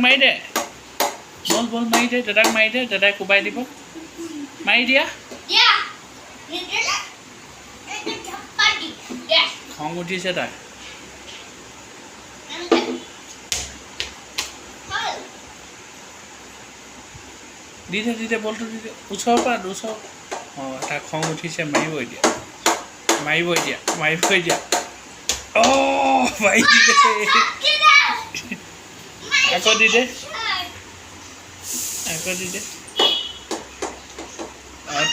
মাৰি দে বল মাৰি দে দাদাক মাৰি দে দাদাই কোবাই দিব মাৰি দিয়া খং উঠিছে তাই দি দে বলটো দি দে ওচৰৰ পৰা অঁ তাক খং উঠিছে মাৰিবই দিয়া অঁ মাৰি দিলে আকৌ দি দে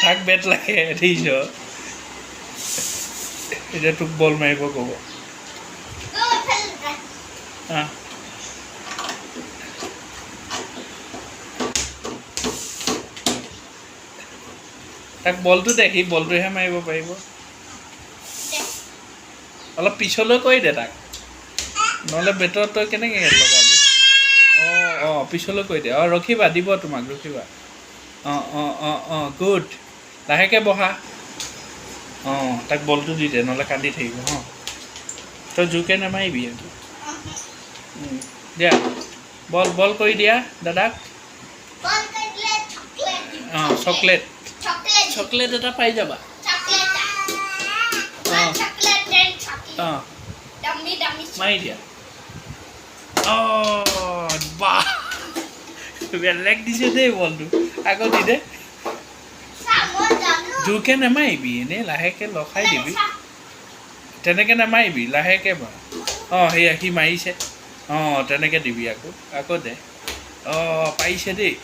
তাক বেট লাগে দেখিছ এতিয়া তোক বল মাৰিব ক'ব তাক বলটো দে সি বলটোহে মাৰিব পাৰিব অলপ পিছলৈ কৰি দে তাক নহ'লে বেটত তই কেনেকৈ লগাবি অঁ পিছলৈ কৰি দে অঁ ৰখিবা দিব তোমাক ৰখিবা অঁ গুড লাহেকৈ বহা অঁ তাক বলটো দি দে নহ'লে কান্দি থাকিব তই জোৰকৈ নামাৰিবি সেইটো দিয়া বল কৰি দিয়া দাদাক অঁ চকলেট এটা পাই যাবা অঁ মাৰি দিয়া বাহ বেলেগ দিছে দেই বলটো আকৌ দি দে জোৰকৈ নামাৰিবি এনেই লাহেকৈ লখাই দিবি তেনেকৈ নামাৰিবি লাহেকৈ মাৰ অঁ সেয়া সি মাৰিছে অঁ তেনেকৈ দিবি আকৌ দে অঁ পাৰিছে দেই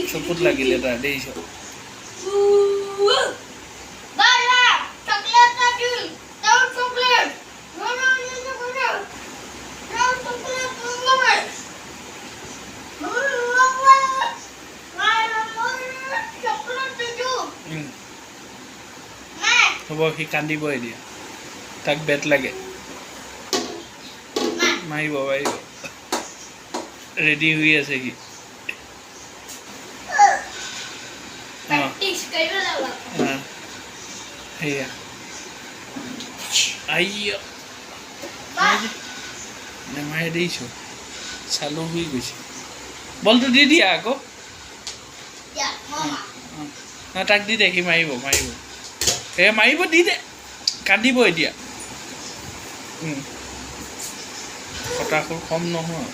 চকুত লাগিলে তাৰ দেখিছ হ'ব সি কান্দিব এতিয়া তাক বেট লাগে মাৰিব ৰেডি হৈ আছে সি সেয়া নেমাৰে দিছোঁ চালু হৈ গৈছে বলটো দি দিয়া আকৌ তাক দি দে সি মাৰিব সেয়া মাৰিব দি দে কান্দিব এতিয়া কথাবোৰ কম নহয়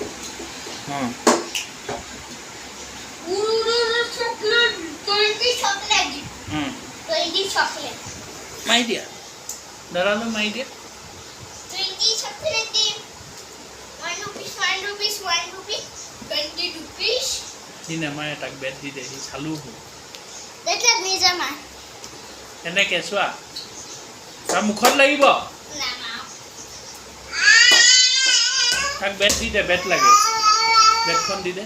মাৰি দিয়া দাদালৈ মাৰি দিয়া সি নেমাৰে তাক বেট দি দে সি চালু হ'ব এনেকৈ চোৱা তাৰ মুখত লাগিব তাক বেট দি দে বেট লাগে বেটখন দি দে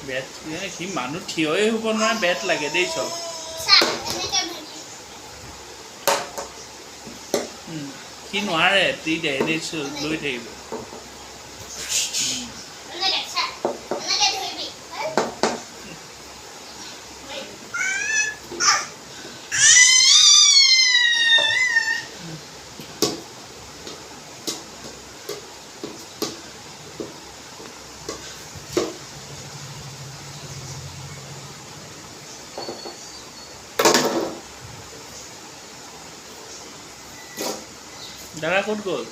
বেট সি মানুহ থিয়ই হ'ব নোৱাৰে বেট লাগে দেই চব সি নোৱাৰে দি দে এনেই লৈ থাকিব দাদা ক'ত গ'ল